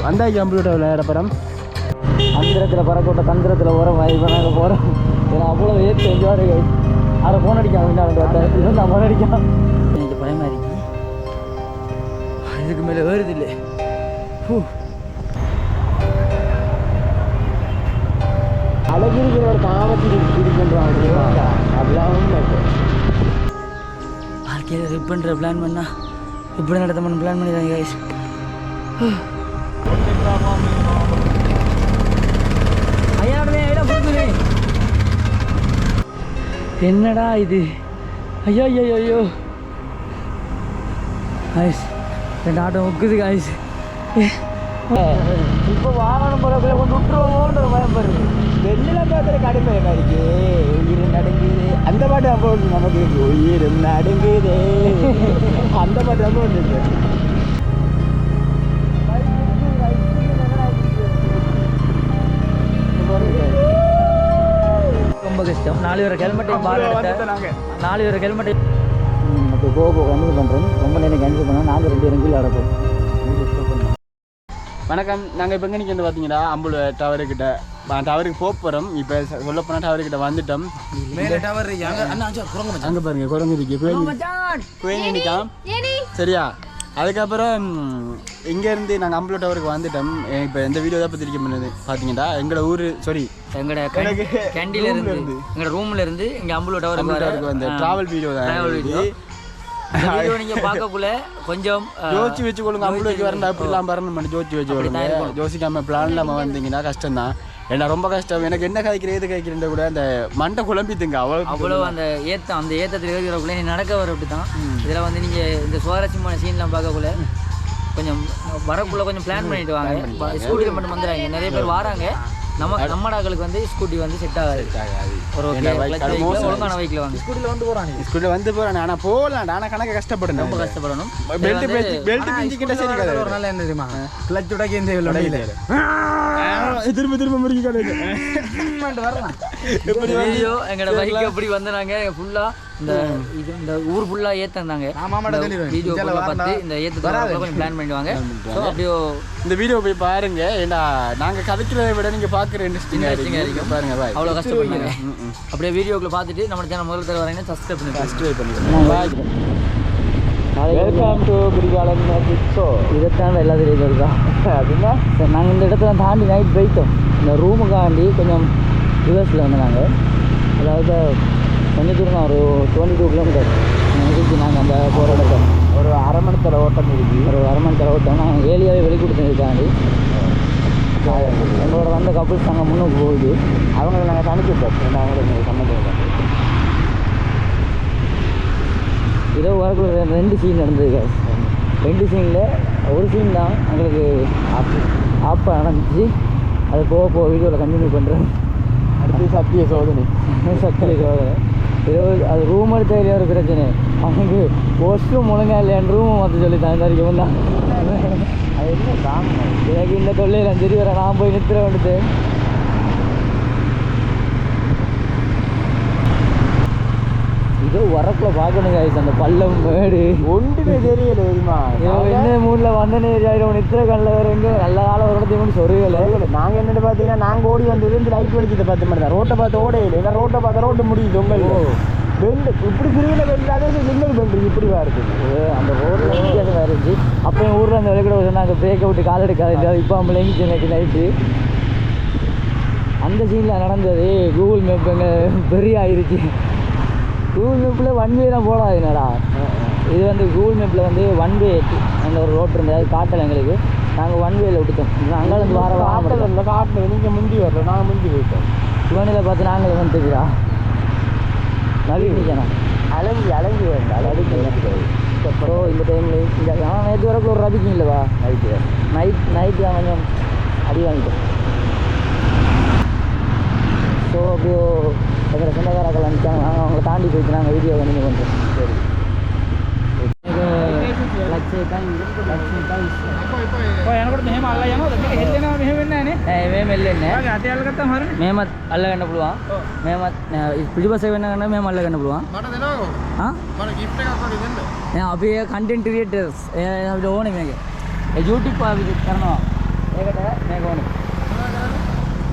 அந்த கம்ப்யூட்டர் விளையாட படம் அந்திரத்தில் பறக்கோட்ட தந்திரத்தில் உரம் இப்போ நாங்கள் போகிறோம். ஏன்னா அவ்வளோ ஏற்று என்ஜாய் அதை ஃபோன் அடிக்காம இவன் நான் ஃபோன் அடிக்காம எனக்கு பயமாக இருக்கு. இதுக்கு மேலே வேறுது இல்லை. அழகிரிகளோட காமத்தில் இருக்குன்றாங்க. அப்படிலாம் வாழ்க்கையில் ரிப் பண்ணுற பிளான் பண்ணால் இப்படி நடத்த பண்ண பிளான் பண்ணிடுறாங்க கைஸ். என்னடா இது? ஐயோ ஐயோ ஐயோ காய்ஸ், ரெண்டு ஆட்டம் முக்குது காய்ஸ். இப்போ வாகனம் போகிறப்ப கொண்டு விட்டுருவோன்ற பயம் பாருங்க. வெண்ணில் பார்த்துற கடுமையாக இருக்கு. உயிர் நடுங்குது அந்த பாட்டு அப்போ நமக்கு உயிரும் நடுங்குது அந்த பாட்டு அப்போ ஒன்று. ரொம்ப கஷ்டம். 4 பேர் ஹெல்மெட்டையும் பால் எடுத்தாங்க. 4 பேர் ஹெல்மெட்டை அப்போ போக கேன்சல் பண்ணுறேன். ரொம்ப நேரம் கேன்சல் பண்ணோம். நாங்கள் 2 பேரும் கீழே அடப்போம். வணக்கம். நாங்கள் இப்போ எங்கே நிற்கிறது பார்த்தீங்கன்னா அம்புல டவருக்கிட்ட டவருக்கு போகிறோம். இப்போ சொல்ல போனால் டவருக்கிட்ட வந்துட்டோம். அங்கே பாருங்க குரங்கு இருக்கு குயனிக்காம். சரியா? அதுக்கப்புறம் இங்கேருந்து நாங்கள் அம்புல டவருக்கு வந்துட்டோம். இப்போ இந்த வீடியோ தான் பற்றி இருக்க முடியாது பார்த்தீங்கன்னா எங்களோட ஊர் சாரி எங்களோட கேண்டீன்ல இருந்து எங்களோட ரூம்ல இருந்து இங்கே அம்புல டவருக்கு வந்து ட்ராவல் வீடியோ தான். நீங்க பார்க்கக்குள்ள கொஞ்சம் யோசிச்சு வச்சுக்கொள்ளுங்க. அம்புலைக்கு வரண்டா அப்படிலாம் வரணும் யோசிச்சு வச்சுக்கொள்ளுங்க. யோசிக்காம பிளான் இல்லாமல் வந்தீங்கன்னா கஷ்டம் தான். ஏன்னா ரொம்ப கஷ்டம். எனக்கு என்ன காய்க்கிற எது காய்க்கிறேன் கூட அந்த மண்டை குழம்பித்துங்க. அவ்வளோ அந்த ஏற்றத்தில் இருக்கிறக்குள்ளே நீ நடக்க வர அப்படி தான். இதில் வந்து நீங்கள் இந்த சுவாரஸ்யமான சீன்லாம் பார்க்கக்குள்ள கொஞ்சம் வரக்குள்ள கொஞ்சம் பிளான் பண்ணிட்டு வாங்க. ஸ்கூட்டியில் மட்டும் வந்துடுறாங்க. நிறைய பேர் வராங்க. நம்மடாக்களுக்கு வந்து ஸ்கூட்டி வந்து செட் ஆகாது. ஒரு ஒழுங்கான பைக்கில் வந்து ஸ்கூட்டில் வந்து போகிறானே. ஆனால் போகலாம். ஆனால் கணக்கு கஷ்டப்படணும். ரொம்ப கஷ்டப்படணும். பெல்ட் பிஞ்சிக்கிட்ட சரி ஒரு நாள் என்ன தெரியுமா கிளச் உடக்கி இந்த திரும்ப திரும்ப முறுக்கி வரலாம். வீடியோ எங்களோட பைக் எப்படி வந்தாங்க ஃபுல்லாக இந்த ஊர் ஃபுல்லாக ஏற்றிருந்தாங்க. வீடியோ பார்த்து இந்த ஏற்றத்தை கொஞ்சம் பிளான் பண்ணிடுவாங்க. ஸோ அப்படியோ இந்த வீடியோ போய் பாருங்க. ஏன்னா நாங்கள் கதைக்கிறத விட நீங்கள் பார்க்குற இன்ட்ரெஸ்டிங்காக இருக்கும் பாருங்க. அவ்வளோ கஷ்டப்படுங்க. அப்படியே வீடியோக்குள்ள பார்த்துட்டு நம்ம சேனல் முதல்ல தர வரீங்கன்னா சப்ஸ்கிரைப் பண்ணிடுங்க. வெல்கம் டு குடிகாலம் ஷோ. இதைத்தான் எல்லாத்துலேயும் இருக்கா அப்படின்னா சார். நாங்கள் இந்த இடத்துல தாண்டி நைட் போயிட்டோம். இந்த ரூமுக்காண்டி கொஞ்சம் ரிவர்ஸில் வந்து நாங்கள் அதாவது கொஞ்சம் தூரம் தான், ஒரு 22 கிலோமீட்டர் இருக்கு. நாங்கள் அந்த போகிற இடத்துல ஒரு அரை மணி நேரம் ஓட்டம் இருக்குது. ஒரு அரை மணி நேரம் ஓட்டம். நாங்கள் ஏரியாவே வெளி கொடுத்ததுக்காண்டி எங்களோட வந்த கப்புள்ஸ் நாங்கள் முன்னுக்கு போகுது. அவங்களை நாங்கள் தனிச்சிருப்போம். அவங்களுக்கு சம்மந்தம் இதோ வரக்குள்ள 2 சீன் நடந்தது. 2 சீனில் ஒரு சீன் தான் எங்களுக்கு ஆப்பாக நடந்துச்சு. அது போக வீடியோவில் கண்டினியூ பண்ணுறேன். அடுத்து சத்திய சோதனை. அது ரூம் எடுத்த ஏரியா ஒரு பிரச்சனை. அவனுக்கு போஸ்ட்டும் ஒழுங்கா இல்லையான்னு ரூமும் மாற்ற சொல்லி தந்தாரிக்க தான். அது என்ன காரணம்? எனக்கு இந்த தொல்லையில் சரி வர நான் போய் நிறுத்துற வந்துட்டு இதோ வரக்குள்ள பார்க்கணும் காய்ச்சி. அந்த பள்ளம் மேடு ஒன்றுமே தெரியல தெரியுமா? என்ன மூணில் வந்தனே நித்திர கண்ணில் வேறு எங்கே நல்ல காலம் ஒரு இடத்தையும் கூட சொருகலை. நாங்கள் என்னென்னு பார்த்தீங்கன்னா நாங்கள் ஓடி வந்தது இந்த லைட் வெளிச்சத்தை பார்த்த மாதிரி தான். ரோட்டை பார்த்து ஓட இல்லை. ஏன்னா ரோட்டை பார்த்தா ரோட்டு முடியுது. உங்களுக்கு பெண்டு இப்படி பிரிவில் பெண்டு அதே சிங்கிள் பெண்டு இப்படி இருக்குது. அந்த ரோட்டில் வித்தியாசமாக இருந்துச்சு. அப்போ என் ஊரில் அந்த விலைக்கூட சொன்னாங்க பிரேக்கை விட்டு கால் எடுக்காது. இப்போ நம்மள எங்கிச்சு எனக்கு நைட்டு அந்த சீனில் நடந்தது. கூகுள் மேப் எங்கே பெரிய ஆயிடுச்சு. கூகுள் மேப்பில் 1 வே தான் போடாது. என்னடா இது வந்து கூகுள் மேப்பில் வந்து 1 வே அந்த ஒரு ரோட் இருந்தது. அது காட்டலை எங்களுக்கு. நாங்கள் 1 வேல விட்டுட்டோம். அங்கே வந்து காட்டில் நீங்கள் முந்தி வரல. நாங்கள் முந்தி போயிட்டோம். சிவனில் பார்த்து நாங்கள் வந்துட்டுக்கிறா நவீனிக்கணும். அலங்கி வரல. ஸோ இந்த டைமில் இந்த ஆனால் நேற்று வரைக்கும் ஒரு ரபிக்கும் இல்லைவா? நைட்டு தான் கொஞ்சம் அடி வாங்கிட்டோம். ஸோ அப்படியோ எங்களை சொந்தக்காரர்கள் அனுப்பிச்சாங்க. நாங்கள் அவங்கள தாண்டி போயிட்டு நாங்கள் வீடியோ கண்டினியூ பண்ணுறோம். சரி మేమత్ అల్ల కన్నప్పుడు పిడిబస్ అయినా మేము అల్ల కన్నప్పుడు अभी कंटेंट क्रिएटर्स ओन यूट्यूब करना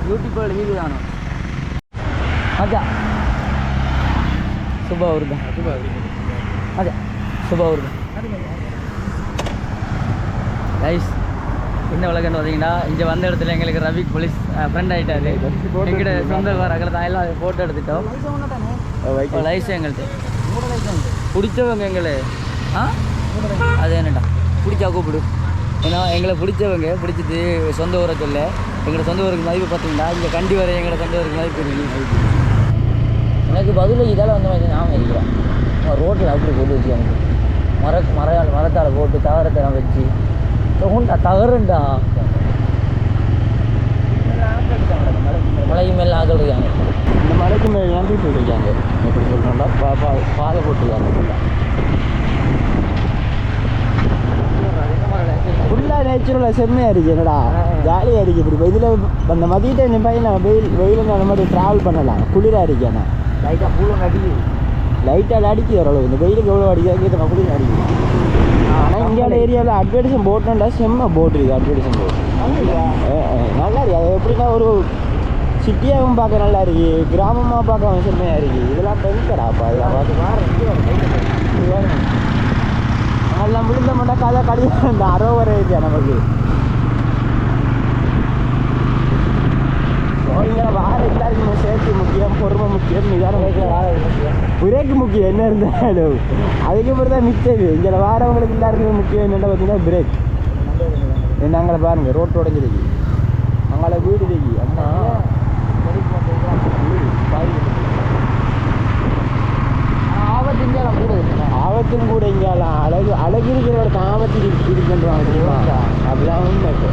ಬ್ಯೂಟಿಫುಲ್ ಹೀಗೆ ನಾನು ಅಜ್ಜ ಶುಭ ಅವ್ರದ್ದು ಅದೇ ಶುಭ ಅವ್ರದ್ದು ரைஸ் என்ன விளக்கண்டு வந்தீங்கன்னா இங்கே வந்த இடத்துல எங்களுக்கு ரவி போலீஸ் ஃப்ரெண்ட் ஆகிட்டாரு எங்கிட்ட சொந்த அகல தான் எல்லாம் ஃபோட்டோ எடுத்துட்டோம் லைஸ் எங்கள்கிட்ட பிடிச்சவங்க எங்களை அது என்னடா பிடிச்சா கூப்பிடு ஏன்னா எங்களை பிடிச்சவங்க பிடிச்சிட்டு சொந்த ஊரை சொல்ல எங்களோட சொந்த ஊருக்கு மதிப்பு பார்த்தீங்கன்னா இங்கே கண்டி வர எங்களோட சொந்த ஊருக்கு மதிப்பு எனக்கு பதில் இதால் வந்த மாதிரி ஞாபகம் இருக்கிறேன் ரோட்டில் அப்படி போட்டு வச்சு எனக்கு மரத்தால் போட்டு தகரத்தை நான் வச்சு தகருண்டா மலைக்கு மேலே ஆக்கள் இருக்காங்க இந்த மலைக்கு மேலே ஏன் போயிருக்காங்க எப்படி சொல்கிறோம்னா பாதை போட்டுருக்காங்க ஃபுல்லாக நேச்சுரலாக செம்மையாக இருக்குது என்னடா ஜாலியாக இருக்குது இப்படி இதில் அந்த மதிய டைம் பையன் வெயில் அந்த மாதிரி ட்ராவல் பண்ணலாம் குளிராக இருக்கேண்ணா லைட்டாக பூலம் அடிக்குது லைட்டாக அடிக்குது ஓரளவு இந்த வெயிலுக்கு எவ்வளோ அடிக்காது குளிர் அடிக்குது ஆனால் இந்தியாவில் ஏரியாவில் அட்வர்டைஸும் போட்டுண்டா செம்ம போட்டு இருக்குது அட்வர்டைஸும் போட்டு நல்லா இருக்குது அது எப்படின்னா ஒரு சிட்டியாகவும் பார்க்க நல்லா இருக்குது கிராமமாக பார்க்க செம்மையாக இருக்குது இதெல்லாம் பெருக்கடாப்பா இதெல்லாம் பார்த்து அதெல்லாம் விழுந்த மாட்டா கதை கழிவு இந்த அரோவரை இருக்கா நமக்கு வார எல்லாருக்குமே சேஃப்டி முக்கியம் பொறுமை முக்கியம் நிதானம் பிரேக்கு முக்கியம் என்ன இருந்தாலும் அதுக்கப்புறம் தான் மிச்சது இங்கே வாரவங்களுக்கு எல்லாருக்குமே முக்கியம் என்னென்ன பார்த்தீங்கன்னா பிரேக் நாங்களை பாருங்கள் ரோட்டு உடஞ்சிருக்கு அங்கே வீடு இருக்கு அம்மா ஆபத்தும் கூட இங்கெல்லாம் அழகு இருக்கிற ஆபத்து இருக்குன்றாங்க தெரியுமா அப்படிதான் உண்மை இப்போ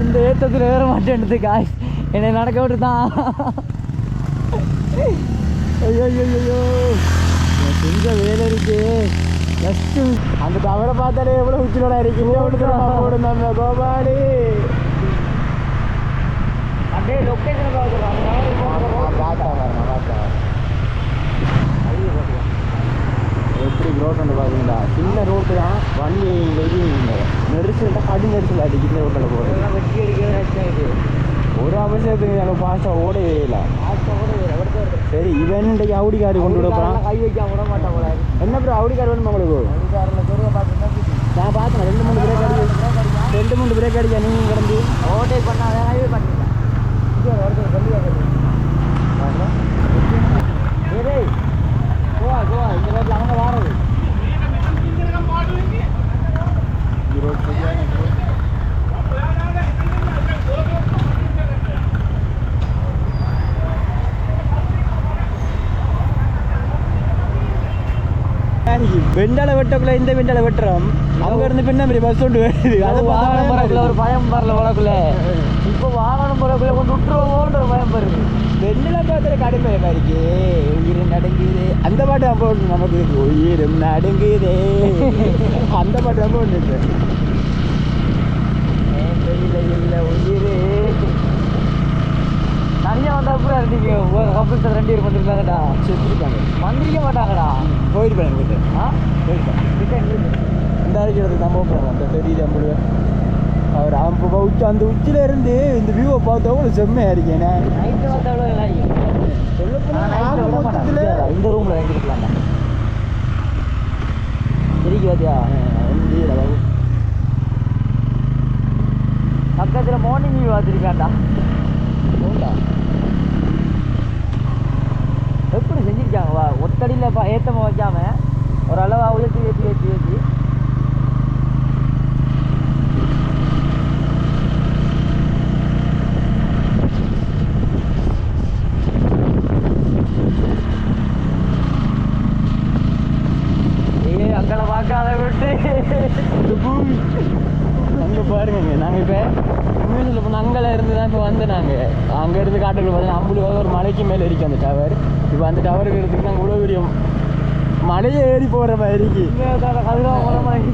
இந்த ஏற்றத்தில் ஏற மாட்டேன்றது காய் என்னை நடக்க விட்டு தான் ஐயோ ஐயோ செஞ்ச வேலை இருக்கு ஜஸ்ட்டு அந்த தவறை பார்த்தாலே எவ்வளோ உச்சிலோட இருக்கு நம்ம கோபாலி அப்படியே லொக்கேஷன் எப்படி ரோட் வந்து பார்த்தீங்களா சின்ன ரோட்டு தான் வண்டி நெரிசல் கடி நெரிசல் அடிக்கு இந்த ரோட்டில் போகிறது வெட்டி அடிக்கிறது ஒரு அவசியத்துக்கு எனக்கு ஃபாஸ்ட்டாக ஓடவே இல்லை சரி இவன் இன்றைக்கு அவுடி கார் கொண்டு விட போகிறான் கை வைக்காம விட மாட்டான் போல என்ன ப்ரோ அவுடி கார் வேணுமா உங்களுக்கு நான் பார்த்தேன் 2-3 பிரேக் அடிக்க 2-3 பிரேக் அடிக்க நீங்கள் கிடந்து ஓவர்டேக் பண்ணாத ஹைவே பண்ணிக்கலாம் கோவா இந்த ரோட்டில் அவங்க வாரது வெண்டால வெட்டக்குள்ள இந்த வெண்டால வெட்டுறோம் அவங்க இருந்து பின்னாடி பஸ் கொண்டு வருது அதை வாகனம் ஒரு பயம் வரல உலகுல இப்போ வாகனம் போறக்குள்ள கொண்டு விட்டுருவோன்ற பயம் வருது வெண்ணில பார்த்துல கடுமை இருக்கு உயிரும் நடுங்குது அந்த பாட்டு அப்போ நமக்கு உயிரும் நடுங்குதே அந்த பாட்டு அப்போ ஒன்று இல்லை உயிர் தனியாக வந்தா கூட இருந்தீங்க கப்பல் 2 பேர் வந்துருக்காங்கடா செத்துருக்காங்க வந்திருக்க மாட்டாங்கடா போயிருப்பேன் கிட்ட போயிருப்பேன் இந்த அடிக்கிறது நம்ம போகிறோம் அந்த தெரியுது நம்மளுக்கு அவர் அவன் உச்சி அந்த உச்சில இருந்து இந்த வியூவை பார்த்தா கூட செம்மையா இருக்கேன் நைட்டு வந்தா இந்த ரூம்ல வாங்கிருக்கலாம்டா தெரியுது பாத்தியா பக்கத்தில் மார்னிங் வியூ பார்த்துருக்காண்டா எப்படி செஞ்சிருக்காங்க ஒத்தடியில் ஏற்றமாக வைக்காம ஒரு அளவாக உயர்த்தி ஏற்றி அங்கே பார்க்காத விட்டு அங்கே பாருங்க நாங்கள் இப்போ மியூசியில் இப்போ அங்கே இருந்து தான் இப்போ வந்து நாங்கள் அங்கேருந்து காட்டுக்குள்ள பார்த்தீங்கன்னா நம்மளுக்கு ஒரு மலைக்கு மேலே இருக்குது அந்த டவர் இப்போ அந்த டவருக்கு எடுத்துக்கு நாங்கள் இவ்வளோ பெரிய மலையை ஏறி போகிற மாதிரி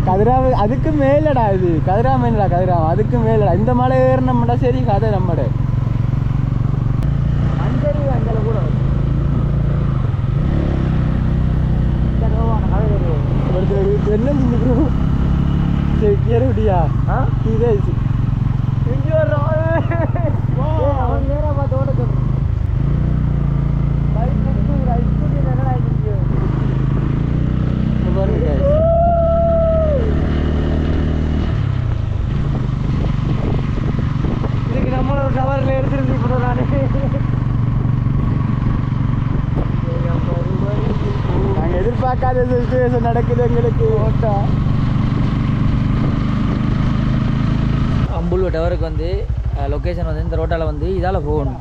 கதிராவை அதுக்கு மேலடா இது கதிராமேலடா கதிராம அதுக்கு மேலடா இந்த மலை ஏறினோம்டா சரி கதை நம்மட என்ன ப்ரோ கேரடியா இதே இங்கே வர்றோம் அவன் நேராக பார்த்து ஓட சொல்கிறேன் பைக் ஸ்கூட்டி என்னடா இங்கே பாருங்க இதுக்கு நம்மளோட டவரில் எடுத்துருந்து இப்போ நான் நாங்கள் எதிர்பார்க்காத சுச்சுவேஷன் நடக்குது எங்களுக்கு ஓட்டா அம்புலு டவருக்கு வந்து லொக்கேஷன் வந்து இந்த ரோட்டால் வந்து இதால் போகணும்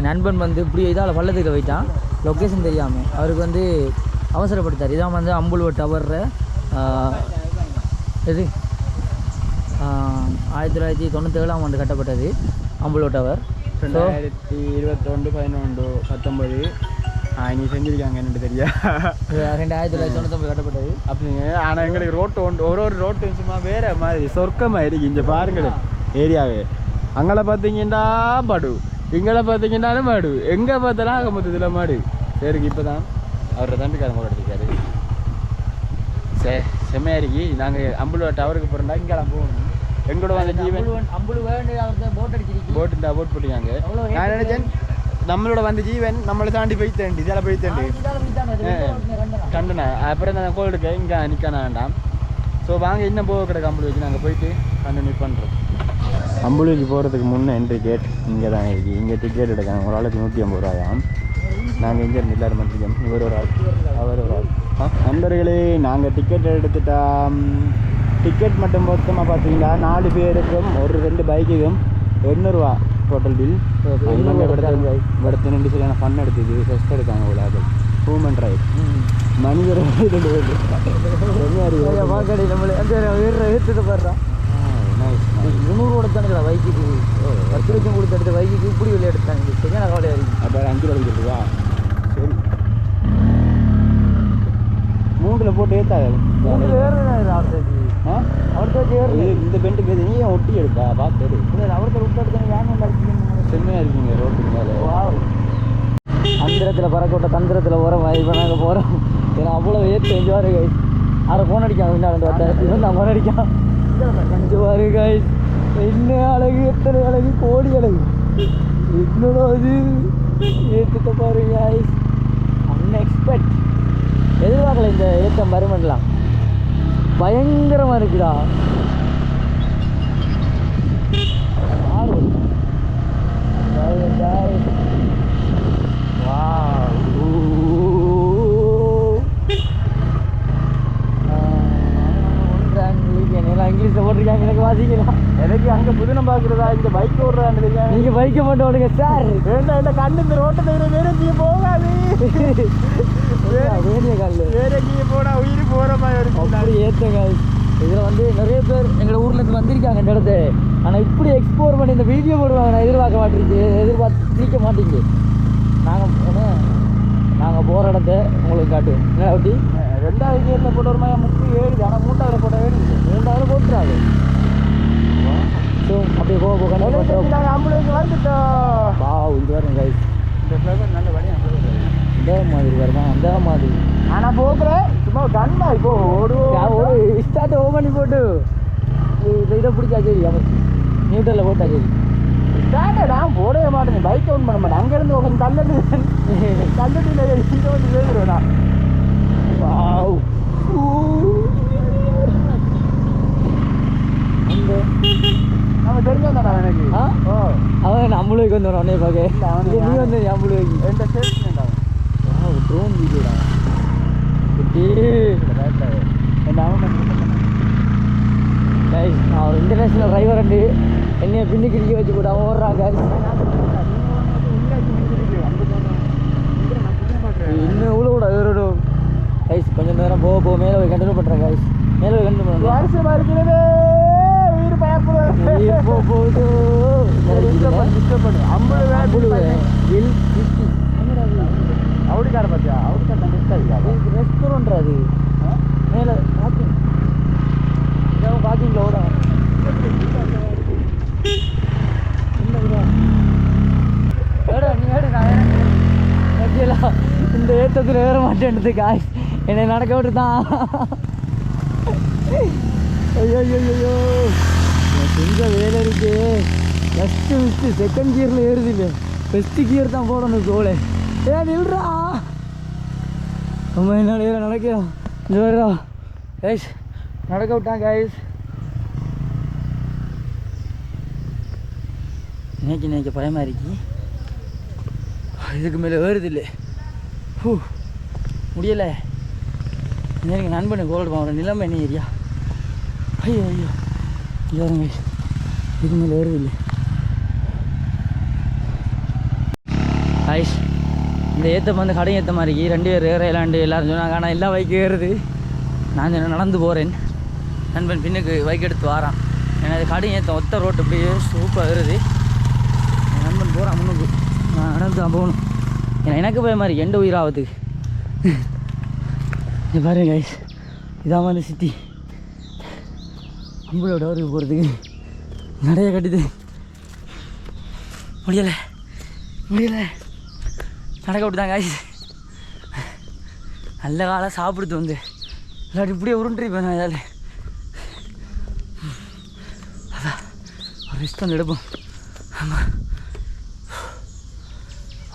நண்பன் வந்து இப்படி இதால் பள்ளத்துக்கு போயிட்டான் லொக்கேஷன் தெரியாமல் அவருக்கு வந்து அவசரப்படுத்தார் இதான் வந்து அம்புலு டவர்ற இது 1997ஆம் ஆண்டு கட்டப்பட்டது அம்புலு டவர் 2021 இனி செஞ்சுருக்காங்க என்னட்டு தெரியா 1999 கட்டப்பட்டது அப்படிங்க ஆனால் எங்களுக்கு ரோட்டு ஒரு ரோட்டு சும்மா வேறு மாதிரி சொர்க்கமாக இருக்கு இங்கே பாருங்களேன் ஏரியாவே அங்கே பார்த்தீங்கன்னா படு இங்கே பார்த்தீங்கன்னாலும் மாடு எங்கே பார்த்தாலும் அங்கே மொத்தத்தில் மாடு சரிக்கு இப்போ தான் அவரை தம்பிக்காரன் கூட எடுத்துக்காரு சரி செம்மையாக இருக்கு நாங்கள் அம்புலு டவருக்கு போகிறோம்டா இங்கெல்லாம் போகணும் எங்களோட வந்து ஜீவன் அம்புலு போட் அடிச்சிருக்கு போட் போட்டிருக்காங்க நான் நினைச்சேன் நம்மளோட வந்து ஜீவன் நம்மளை தாண்டி போய்த்தேன் இதால் போய்த்தேன் கண்டனா அப்புறம் நான் கோல் எடுக்க இங்கே நிற்கான வேண்டாம் ஸோ வாங்க இன்னும் போக கிடக்கு அம்புலுக்கு நாங்கள் போயிட்டு கண்டினியூ பண்ணுறோம் அம்புலுக்கு போகிறதுக்கு முன்னே என்ட்ரி கேட் இங்கே தான் இருக்குது இங்கே டிக்கெட் எடுக்காங்க ஒரு ஆளுக்கு 150 ரூபாயாம் நாங்கள் இங்கேருந்து எல்லாரும் வந்துருக்கோம் இவர் ஒரு ஆள் அவர் ஒரு ஆள் நண்பர்களே நாங்கள் டிக்கெட் எடுத்துட்டா டிக்கெட் மட்டும் மொத்தமாக பார்த்தீங்கன்னா 4 பேருக்கும் ஒரு 2 பைக்குக்கும் 200 ரூபா டோட்டல் பில் படுத்து சரியான ஃபன் எடுத்துது ரெஸ்ட் எடுத்தாங்க அவ்வளோ அது ஹூமன் ரைட் மனிதர் வாக்கடி நம்மளே ஏற்றுட்டு போடுறான் 200 கொடுத்தானுங்களா பைக்குக்கு 10 லட்சம் கொடுத்து எடுத்த பைக்குக்கு இப்படி வெளியே எடுத்தாங்க சரியான கவலையாக இருக்குது அப்போ 5 ரூபா கொடுத்துருவா சரி 3ல் போட்டு ஏற்றாது இந்த பெண்டுக்கு நீ ஒட்டி எடுக்கா பார்த்து எடு அவர்கிட்ட விட்டு எடுத்தாங்க ஏன் செம்மையாக இருக்கீங்க ரோட்டுக்கு மேலே அந்திரத்தில் பறக்கோட்ட தந்திரத்தில் போகிறோம் இப்போ நாங்கள் போகிறோம் ஏன்னா அவ்வளோ ஏற்று 5 வாரு கை அதை ஃபோன் அடிக்கான் இவன் நான் ஃபோன் அடிக்கான் 5 வாரு கை என்ன அழகு எத்தனை அழகு கோடி அழகு என்னோட அது ஏற்றுட்ட பாருங்க அன்எக்ஸ்பெக்ட் எதிர்பார்க்கல இந்த ஏற்றம் வருமெல்லாம் பயங்கரமாக இருக்குடா இங்கிலீஷில் போட்டிருக்காங்க எனக்கு வாசிக்கலாம் எனக்கு அங்கே புதினம் பார்க்குறதா இந்த பைக் ஓடுறாங்க நீங்கள் பைக்கை மட்டும் ஓடுங்க சார் வேண்டாம் இந்த கண்ணு இந்த ரோட்டை தவிர வேற எங்கேயும் போகாது வேண்டிய கால் வேற எங்கேயும் போனால் உயிர் போகிற மாதிரி அப்படி ஏற்றுங்க இதில் வந்து நிறைய பேர் எங்கள் ஊர்லேருந்து வந்திருக்காங்க இந்த இடத்த ஆனால் இப்படி எக்ஸ்ப்ளோர் பண்ணி இந்த வீடியோ போடுவாங்க நான் எதிர்பார்க்க மாட்டேங்குது நாங்கள் போகிற இடத்த உங்களுக்கு காட்டுவோம் என்ன ஒட்டி 2வது கியரில் போட்ட ஒரு மாதிரி 30 ஏறுது ஆனால் 3வது போட்ட ஏறுது 2வது போட்டுறாது ஸோ அப்படியே போக நாங்கள் ஆம்புலன்ஸ் வந்துட்டோம் இந்த வரணும் கைஸ் இந்த ஃப்ளவர் நல்ல வழியாக இந்த மாதிரி வருமா அந்த மாதிரி ஆனால் போகிறேன் சும்மா கண்ணா இப்போ ஒரு ஸ்டார்ட் ஓ பண்ணி போட்டு இதை பிடிச்சா சரி அமைச்சு நியூட்டரில் போட்டா சரி ஸ்டார்டை நான் போடவே மாட்டேன் பைக் ஓன் பண்ண மாட்டேன் அங்கேருந்து உட்காந்து தள்ளட்டியில் இங்கே வந்து வேறுவேன் நான் நம்ம தெரிஞ்சவன்டா எனக்கு அவன் நம்மளுக்கு வந்து உடனே பார்க்க நீ வந்து நம்மளுக்கு எந்த ஸ்டேஷன் ட்ரோன் வீடியோடா நான் ஒரு இன்டர்நேஷ்னல் டிரைவர் அண்டு என்னைய பின்னுக்கு நிற்க வச்சு கூட அவன் ஓடுறாங்க இன்னும் இவ்வளோ கூட வேறுடும் கைஸ் கொஞ்சம் நேரம் போக மேலே போய் கண்டினியூ பண்ணுறேன் கைஸ் மேலே போய் கண்டினியூ பண்ணுறேன் வருஷமாக இருக்கிறது உயிர் பயப்படுவேன் போகுது 50 வில் 50 அவுடிக்கார பார்த்தியா அவுடிக்கார மிஸ் ரெஸ்டாரண்ட் அது மேலே பார்க்கிங் பார்க்கிங்கில் ஓட இந்த ஏற்றத்தில் ஏற மாட்டேன்றது காய் என்னை நடக்க விட்டு தான் ஐயோ ஐயோ ஐயோ செஞ்ச வேலை இருக்கு. ஃபஸ்ட்டு செகண்ட் கியரில் ஏறுது இல்லை, ஃபஸ்ட்டு கியர் தான் போடணும் கோலை. நில்றா நம்ம என்ன நடக்கிறோம் இந்த வருடா கைஸ், நடக்க விட்டான் கைஸ். நினைக்க பயமாக இருக்கு, இதுக்கு மேலே ஏறுது இல்லை. முடியலை. எனக்கு நண்பனை கோல்டு போகிற நிலைமை என்ன ஏரியா. ஐயோ ஐயோ யாருங்க இதுக்கு மேலே ஏறுது இல்லை. கைஸ் இந்த ஏற்றம் வந்து கடை ஏற்ற மாதிரி 2 பேர் ஏறையலாண்டு எல்லோரும் சொன்னாங்க. ஆனால் எல்லா பைக்கும் ஏறுது, நான் நடந்து போகிறேன். நண்பன் பின்னுக்கு பைக் எடுத்து வாரான். ஏன்னா அது கடை ஏற்றம் ஒத்த ரோட்டு அப்படியே சூப்பராக ஏறுது. என் நண்பன் போகிறான் முன்னுக்கு, நான் நடந்து தான் போகணும். ஏன்னா எனக்கு போய் மாதிரி எந்த உயிராகுதுக்கு. இது பாருங்க கைஸ், இதான் வந்து சிட்டி. அம்பளோட ஊருக்கு போகிறதுக்கு நிறைய கட்டுது. முடியலை நடக்க விட்டுதான் கைஸ். நல்ல காலம் சாப்பிடுது வந்து இல்லாட்டி இப்படியே உருண்டுருப்பேன் நான். இதால் அதான் ஒரு ரெஸ்ட் வந்து எடுப்போம். ஆமாம்,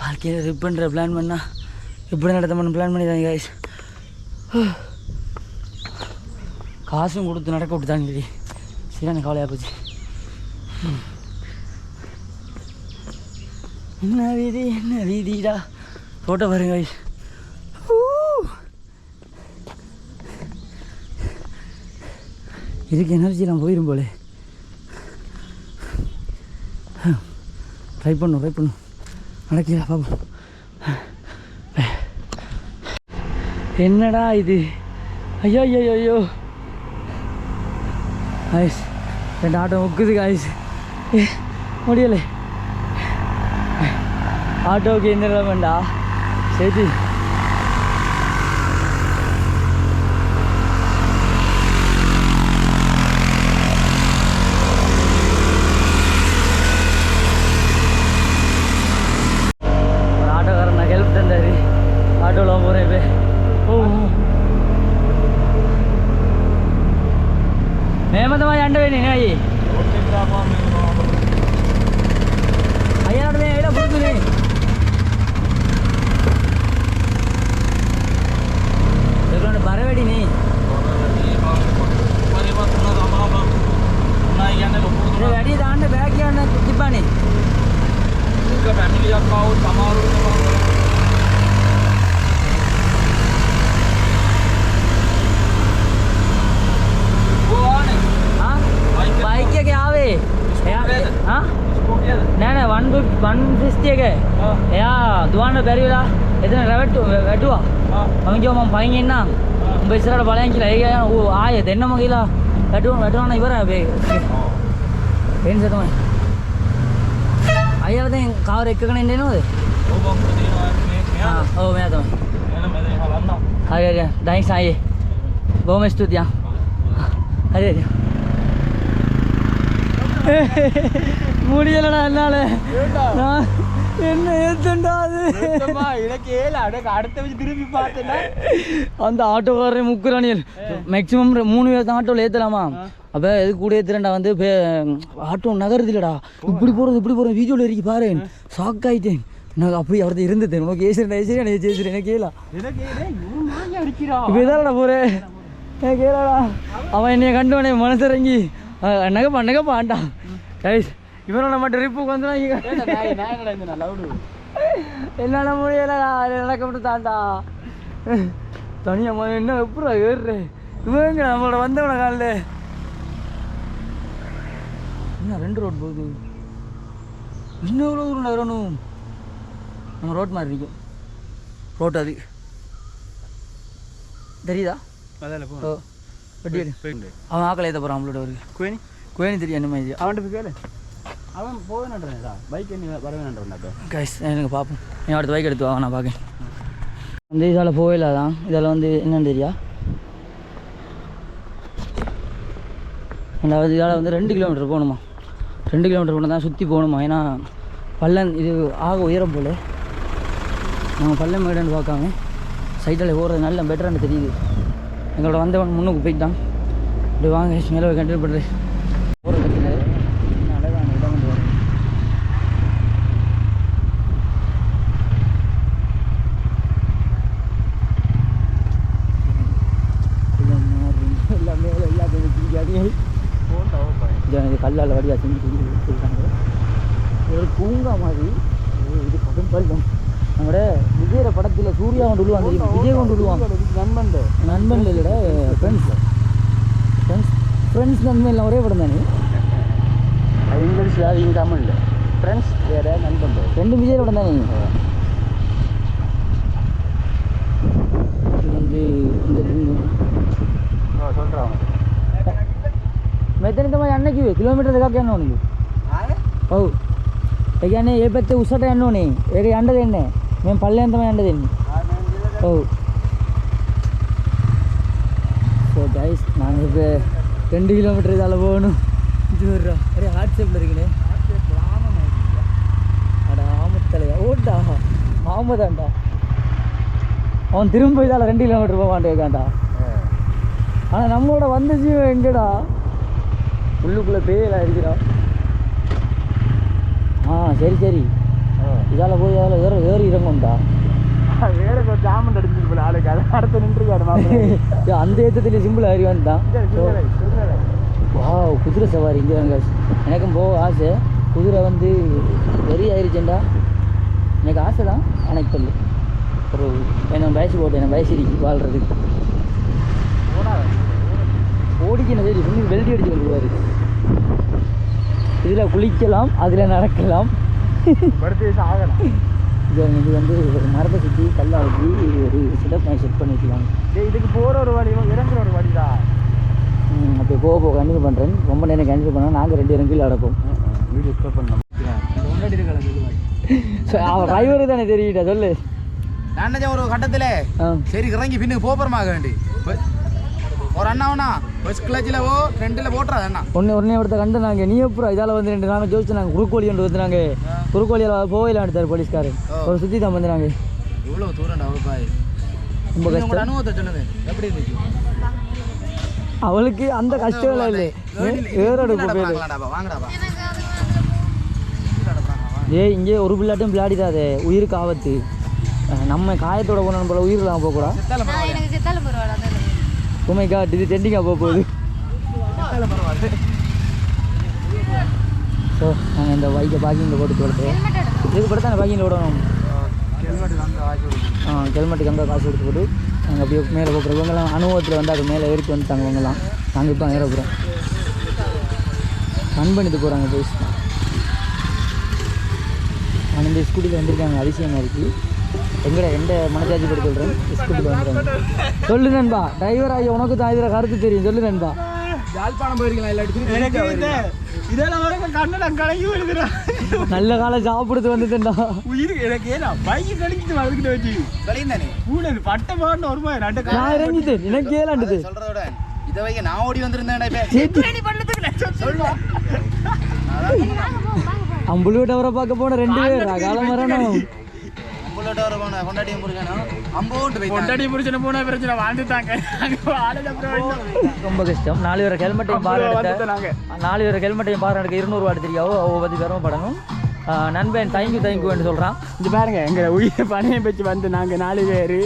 வாழ்க்கையில் ரிப் பண்ணுற பிளான் பண்ணால் இப்படி நடத்த பண்ண பிளான் பண்ணி தான் கைஸ். காசும் கொடுத்து நடக்க விட்டு தாண்டி சரியான கவலையாக போச்சு. என்ன வீதிடா ஃபோட்டோ பாருங்க கைஸ். இதுக்கு எனர்ஜிலாம் போயிடும் போல. ட்ரை பண்ணும் நடக்கிறா பாப்போம். என்னடா இது, ஐயோ ஐயோ ஐயோ ஐஸ், 2 ஆட்டோ முக்குது காய்ஸ். முடியலை, ஆட்டோவுக்கு எந்த நிலைமைண்டா. சரி ஆட்டோக்காரன் நான் ஹெல்ப் தந்தாரு, ஆட்டோவில் போகிறேன் இப்போ. மேமதமாக அண்ட வேணும் ஐயே ஐயாடமே ஐயா கொடுத்துனே. பரவடி நீ அடி தாண்ட பேக்கியான திப்பானே ஃபேமிலி बाइक के क्या आवे हाँ नहीं 150 के या दुआन बेरीला इतने रेवेट वेटुआ हम जो हम पाएंगे ना बेसरा बालें की रहेगा वो आए देना मगीला वेटुआ नहीं बरा बे पेन से तुम्हें आया रहते हैं कार एक कने इंडियन हो दे हाँ ओ मैं तो अरे थैंक्स आइए बहुत मस्त दिया अरे முடியலடா என்னால. என்ன ஏத்தண்டா அது எனக்கு அடுத்த வச்சு திருப்பி பார்த்தேன்னா அந்த ஆட்டோக்காரன் முக்குறானியல் மேக்ஸிமம் 3 பேர் தான் ஆட்டோவில் ஏற்றலாமா. அப்போ எது கூட ஏற்றுறேன்டா வந்து ஆட்டோ நகருது இல்லைடா. இப்படி போகிறது வீடியோவில் இருக்கு பாரு. ஷாக் ஆகிட்டேன் நான். அப்படி அவர்கிட்ட இருந்துட்டேன். உனக்கு ஏசுறேன் எனக்கு ஏசுறேன் எனக்கு கேளா இப்போ இதாடா போகிறேன் கேளாடா. அவன் என்னைய கண்டு மனசிறங்கி நகைப்பான்டா கைஸ். இவனோட மட்டும் ரிப்புக்கு வந்து என்னால முடியலடா நடக்க மட்டும் தாண்டா தனியாக என்ன எப்படா ஏறுறேன். இவங்க நம்மளோட வந்தவன காலில் இன்னும் 2 ரோட் போகுது. இன்னும் எவ்வளோ தூரம் நகரணும். நம்ம ரோட் மாதிரி இருக்கும். ரோட் அது தெரியுதா? ஓ வட்டி அவன் ஆக்களை ஏற்ற போகிறான் அவங்களோட ஒரு கோயினி தெரியும் என்ன மாதிரி. அவன்கிட்ட போய் கேளு, அவன் போவேன்டா பைக் என்ன வரவேன்டா கைஸ். எனக்கு பார்ப்போம். நீ அடுத்த பைக் எடுத்து வா நான் பார்க்கேன். வந்து இதால் போகல தான். இதில் வந்து என்னென்னு தெரியா, அதாவது இதால் வந்து 2 கிலோமீட்டர் போகணுமா. 2 கிலோமீட்டர் போனால் தான் சுற்றி போகணுமா. ஏன்னா பள்ளம் இது ஆக உயரம் போல். நாங்கள் பள்ளம் மேடன்னு பார்க்காம சைட்டில் போகிறது நல்ல பெட்டரானு தெரியுது. எங்களோட வந்தவன் முன்னுக்கு போயிட்டான். இப்படி வாங்க மேலே கண்டினியூ பண்ணுறேன். போகிற பிரச்சனை அழகான இடம் வந்து வரும். எல்லாமே எல்லாத்தையும் செஞ்சாதீங்க. இது கல்லால் வடியாக செஞ்சு வச்சுருக்காங்க. ஒரு பூங்கா மாதிரி. இது கடும் பருவம். நம்மளோட விஜயோட படத்தில் சூர்யா கொண்டு விழுவாங்க தெரியும். விஜய் கொண்டு விழுவாங்க. நண்பன் இல்லைட ஃப்ரெண்ட்ஸ் நண்பன் எல்லாம் ஒரே படம் தானே. இங்கிலீஷில் அது இங்கே தமிழ் இல்லை. ஃப்ரெண்ட்ஸ் வேறு, நண்பன் ரெண்டு விஜய் படம் தானே. இது வந்து இந்த சொல்கிறாங்க මෙතන තමයි යන්න කිව්වේ. කිලෝමීටර් දෙකක් යන්න ඕනේ. ඔව්. ඒ කියන්නේ ඒ පැත්තේ උසට යන්න ඕනේ. ඒක යන්න දෙන්නේ නැහැ. මම පල්ලෙන් තමයි යන්න දෙන්නේ. ඔව්. ஸோ கைஸ் நாங்கள் இப்போ 2 கிலோமீட்டர் இதால் போகணும். இது வர்றோம். அரே ஹார்ட் ஷேப்பில் இருக்குண்ணே. அட ஆமத்தலையா ஓட்டா ஆமதான்டா. அவன் திரும்ப இதால் 2 கிலோமீட்டர் போக மாட்டேங்கான்டா. ஆனால் நம்மளோட வந்த ஜீவன் எங்கடா உள்ளுக்குள்ளே பேயெல்லாம் இருக்கிறோம். சரி சரி இதால் போய் அதில் ஏறி இறங்கும்டா. வேறு ஜாமன் அடிச்சிட்டு போல ஆளுக்கு அதை அடுத்து நின்றுக்காரு. அந்த ஏற்றத்துல சிம்பிள் அறி வந்துட்டான். வா குதிரை சவாரி இங்கே வாங்க. எனக்கும் போக ஆசை. குதிரை வந்து வெறி ஆயிடுச்சுண்டா. எனக்கு ஆசை தான். எனக்கு சொல்லு ஒரு என்ன வயசு போட்டு என்ன வயசு இருக்கு வாழ்கிறதுக்கு. ஓடிக்கணும் சரி இன்னும் வெல்டி அடிச்சு கொண்டுருவார். இதில் குளிக்கலாம், அதில் நடக்கலாம். ஆகலாம். இது வந்து ஒரு மரத்தை சுற்றி கல்லை வச்சு ஒரு செட்டப் செட் பண்ணி வச்சுக்கலாம். இதுக்கு போகிற ஒரு வழி, இறங்குற ஒரு வழி தான். அப்போ போக கண்டினியூ பண்ணுறேன். ரொம்ப நேரம் கண்டினியூ பண்ணால் நாங்கள் 2 இறங்கில் அடப்போம். வீடியோ ஸ்டாப் பண்ணலாம். டிரைவரு தானே தெரியுட்டா சொல்லு. நான் ஒரு கட்டத்தில் சரி இறங்கி பின்னுக்கு போகிறமாக வேண்டி ஒரு அண்ணாவண்ணா ஃபர்ஸ்ட் கிளச்சில் ஃப்ரெண்டில் போட்டுறாது அண்ணா ஒன்றே ஒருத்த கண்டு நாங்கள் நீ அப்புறம் இதால் வந்து 2 நாங்கள் ஜோதிச்சு நாங்கள் குறுக்கோழி ஒன்று வந்து நாங்கள் குறுக்கோழியில் போயிலாம் எடுத்தார் போலீஸ்காரு. ஒரு சுற்றி தான் வந்து நாங்கள் இவ்வளோ தூரம்டா பாய். ரொம்ப கஷ்டம். அனுபவத்தை சொல்லுங்க எப்படி இருந்துச்சு? அவளுக்கு அந்த கஷ்டம் எல்லாம் இல்லை. ஏறோடு வாங்கடாப்பா. இங்கே ஒரு பிள்ளாட்டும் விளையாடிடாதே. உயிருக்கு ஆபத்து. நம்ம காயத்தோட போனோம் போல உயிரெலாம் போகக்கூடாது. உமை காட் இது டெண்டிங்காக போக போகுது. ஸோ நாங்கள் இந்த பைக்கை பார்க்கிங்கில் போட்டு கொடுத்துருவோம். இதுக்கு படுத்தா அந்த பார்க்கிங்கில் விடணும். ஹெல்மெட்டுக்கு அங்கே காசு கொடுத்து போட்டு நாங்கள் அப்படியே மேலே போகிறோம். இவங்கெல்லாம் அனுபவத்தில் வந்து அது மேலே ஏறிட்டு வந்துட்டாங்க. இவங்கெல்லாம் நாங்கள் இப்போ ஏற போகிறோம். ரன் பண்ணிட்டு போகிறாங்க போய்ஸ். நான் இந்த ஸ்கூட்டியில் வந்திருக்காங்க. அதிசயமாக இருக்குது. எந்த மனசாட்சி படி சொல்கிறேன். ஸ்கூட்டியில் வந்துடுறாங்க. சொல்லு நண்பா. டிரைவர் ஆகி உனக்கு தான் இதில் கருத்து தெரியும். சொல்லு நண்பா. யாழ்ப்பாணம் போயிருக்கலாம் இல்லாட்டி நல்ல காலம் சாப்பிடுறது வந்துட்டேன்டா. நான் இறங்கிட்டேன். எனக்கு கேளாண்டுது சொல்றதோட இதை வைக்க நான் ஓடி வந்திருந்தேன். அம்புலு டவரை பார்க்க போன 2 பேர் காலம் வரணும். ரொம்ப கஷ்டம். 4 பேர் ஹெல்மெட்டையும் பாரு எடுத்த 4 பேர் ஹெல்மெட்டையும் பாரு எடுக்க 200 ரூபா எடுத்திருக்காவோ. அவ பற்றி பெருமைப்படணும். நண்பன் தேங்க்யூன்னு சொல்கிறான். இது பாருங்க எங்களை உயிரை பணையம் வச்சு வந்து நாங்கள் 4 பேர்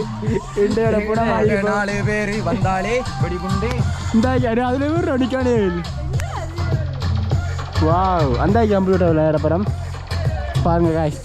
இண்டையோட கூட 4 பேர் வந்தாலே வெடிகுண்டு இந்த அதில் ஒரு அடிக்கானே. வாவ் அந்த கம்ப்யூட்டர் விளையாட படம் பாருங்க காய்ஸ்.